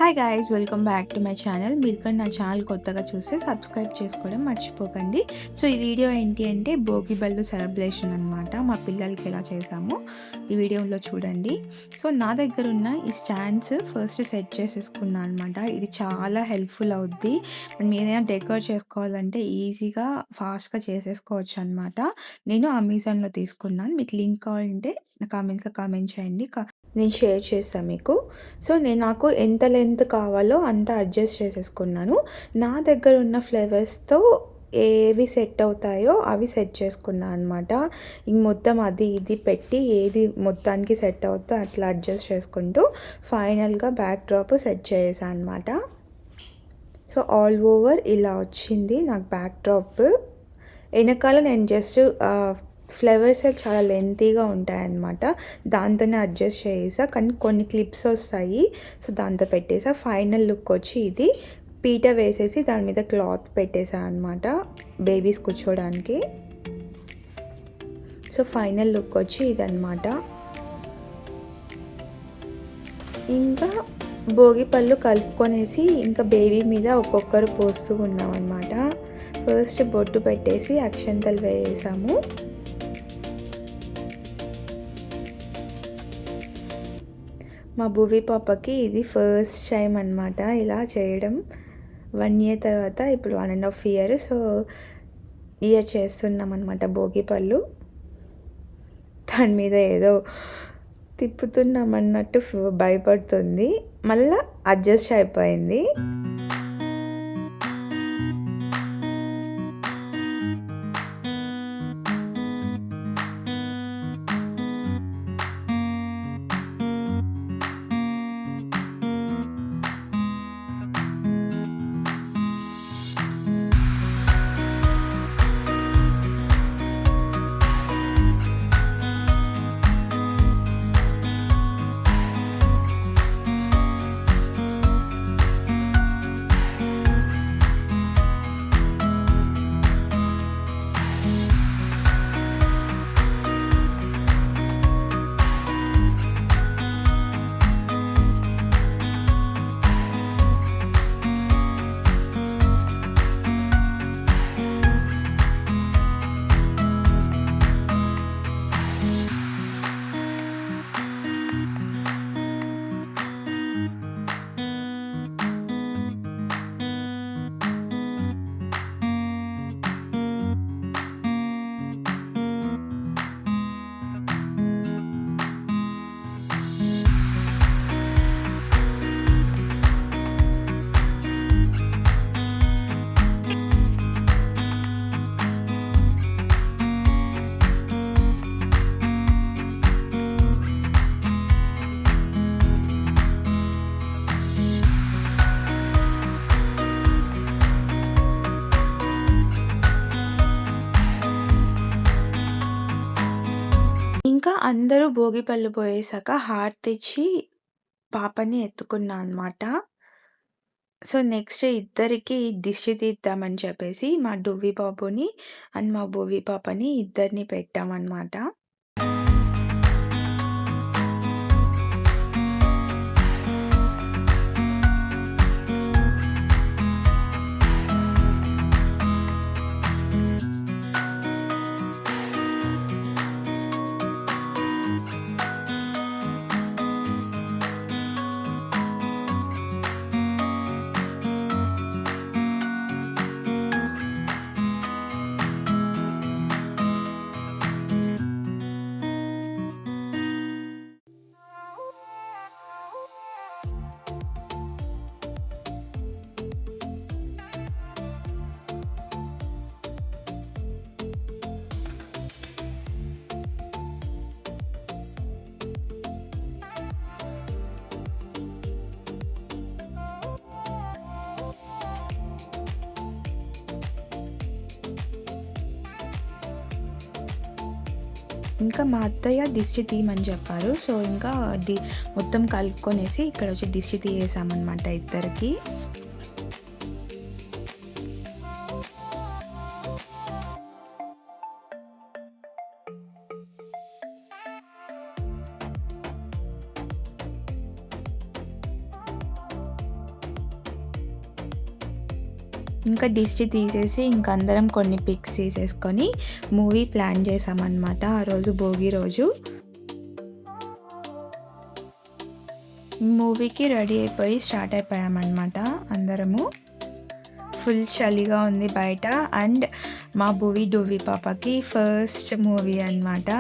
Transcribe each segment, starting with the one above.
Hi guys, welcome back to my channel. మీరు కానీ నా ఛానల్ కొత్తగా చూస్తే సబ్స్క్రైబ్ చేసుకోవడం మర్చిపోకండి. సో ఈ వీడియో ఏంటి అంటే భోగి బళ్ళు సెలబ్రేషన్ అనమాట. మా పిల్లలకి ఎలా చేసామో ఈ వీడియోలో చూడండి. సో నా దగ్గర ఉన్న ఈ స్టాండ్స్ ఫస్ట్ సెట్ చేసేసుకున్నాను అనమాట. ఇది చాలా హెల్ప్ఫుల్ అవుద్ది. మనం ఏదైనా డెకరేట్ చేసుకోవాలంటే ఈజీగా ఫాస్ట్గా చేసేసుకోవచ్చు అనమాట. నేను అమెజాన్లో తీసుకున్నాను. మీకు లింక్ కావాలంటే నా కామెంట్స్లో కామెంట్ చేయండి, నేను షేర్ చేస్తాను మీకు. సో నాకు ఎంత లెంత్ కావాలో అంత అడ్జస్ట్ చేసేసుకున్నాను. నా దగ్గర ఉన్న ఫ్లేవర్స్తో ఏవి సెట్ అవుతాయో అవి సెట్ చేసుకున్నాను అనమాట. ఇంక మొత్తం అది ఇది పెట్టి ఏది మొత్తానికి సెట్ అవుతుందో అట్లా అడ్జస్ట్ చేసుకుంటూ ఫైనల్గా బ్యాక్ డ్రాప్ సెట్ చేసాను అనమాట. సో ఆల్ ఓవర్ ఇలా వచ్చింది నాకు బ్యాక్ డ్రాప్. వెనకాల నేను జస్ట్ ఫ్లవర్స్ చాలా లెంతీగా ఉంటాయన్నమాట, దాంతోనే అడ్జస్ట్ చేసా. కానీ కొన్ని క్లిప్స్ వస్తాయి, సో దాంతో పెట్టేసా. ఫైనల్ లుక్ వచ్చి ఇది పీట వేసేసి దాని మీద క్లాత్ పెట్టేసా అనమాట బేబీస్ కూర్చోడానికి. సో ఫైనల్ లుక్ వచ్చి ఇదన్నమాట. ఇంకా భోగి పళ్ళు కలుపుకొనేసి ఇంకా బేబీ మీద ఒక్కొక్కరు పోస్తూ ఉన్నాం అనమాట. ఫస్ట్ బొట్టు పెట్టేసి అక్షంతలు వేసాము. మా భూవి పాపకి ఇది ఫస్ట్ టైం అనమాట ఇలా చేయడం. 1 year తర్వాత ఇప్పుడు 1.5 year. సో ఇయర్ చేస్తున్నాం అనమాట భోగి పళ్ళు. దాని మీద ఏదో తిప్పుతున్నాం అన్నట్టు భయపడుతుంది, మళ్ళీ అడ్జస్ట్ అయిపోయింది. ఇంకా అందరూ భోగి పళ్ళు పోయేసాక హారతి తెచ్చి పాపని ఎత్తుకున్నా అనమాట. సో నెక్స్ట్ ఇద్దరికి దిష్టి తీద్దామని చెప్పేసి మా డువ్వి బాబుని అండ్ మా భువి పాపని ఇద్దరిని పెట్టామన్నమాట. ఇంకా మా అత్తయ్య దిష్టి తీయమని చెప్పారు. సో ఇంకా మొత్తం కలుపుకొనేసి ఇక్కడ వచ్చి దిష్టి తీయేసామన్నమాట ఇద్దరికి. ఇంకా దిష్టి తీసేసి ఇంక అందరం కొన్ని పిక్స్ తీసేసుకొని మూవీ ప్లాన్ చేసామన్నమాట ఆ రోజు భోగి రోజు. మూవీకి రెడీ అయిపోయి స్టార్ట్ అయిపోయామన్నమాట అందరము. ఫుల్ చలిగా ఉంది బయట. అండ్ మా డూవి పాపకి ఫస్ట్ మూవీ అనమాట.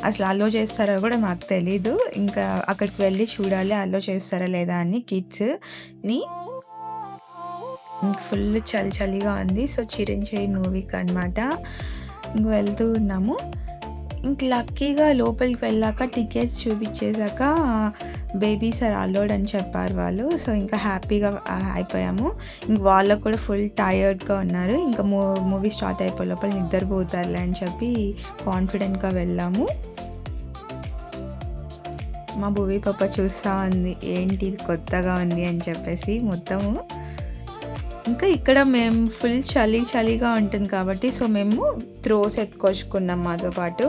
అసలు అలో చేస్తారో కూడా మాకు తెలీదు. ఇంకా అక్కడికి వెళ్ళి చూడాలి అలో చేస్తారా లేదా అని కిడ్స్ని. ఫుల్ చలిగా ఉంది. సో చిరంజీవి మూవీకి అనమాట ఇంక వెళ్తూ ఉన్నాము. ఇంక లక్కీగా లోపలికి వెళ్ళాక టికెట్స్ చూపించేశాక బేబీస్ ఆర్ అలౌడ్ అని చెప్పారు వాళ్ళు. సో ఇంకా హ్యాపీగా అయిపోయాము. ఇంక వాళ్ళకు కూడా ఫుల్ టయర్డ్గా ఉన్నారు. ఇంకా మూవీ స్టార్ట్ అయిపోయే లోపల నిద్రపోతారులే అని చెప్పి కాన్ఫిడెంట్గా వెళ్ళాము. మా భూవి పాప చూస్తూ ఉంది ఏంటి ఇది కొత్తగా ఉంది అని చెప్పేసి మొత్తము. ఇంకా ఇక్కడ మేము ఫుల్ చలిగా ఉంటుంది కాబట్టి సో మేము త్రోస్ ఎత్తుకొచ్చుకున్నాం మాతో పాటు.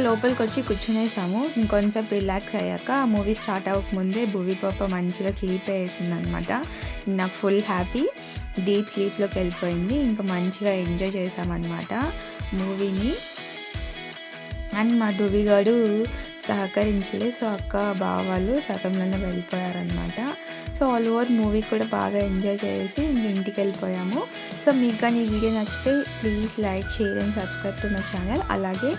లోపలికి వచ్చి కూర్చునేసాము. ఇంకొంచెంసేపు రిలాక్స్ అయ్యాక మూవీ స్టార్ట్ అవ్వకముందే భూవి పాప మంచిగా స్లీప్ వేసింది అనమాట. నాకు ఫుల్ హ్యాపీ, డీప్ స్లీప్లోకి వెళ్ళిపోయింది. ఇంకా మంచిగా ఎంజాయ్ చేసామన్నమాట మూవీని. అండ్ మా డూవిగాడు సహకరించలే. సో అక్క బావ వాళ్ళు సగంలోనే వెళ్ళిపోయారనమాట. సో ఆల్ ఓవర్ మూవీ కూడా బాగా ఎంజాయ్ చేసి ఇంటికి వెళ్ళిపోయాము. సో మీకు కానీ ఈ వీడియో నచ్చితే please like, share and subscribe to my channel. అలాగే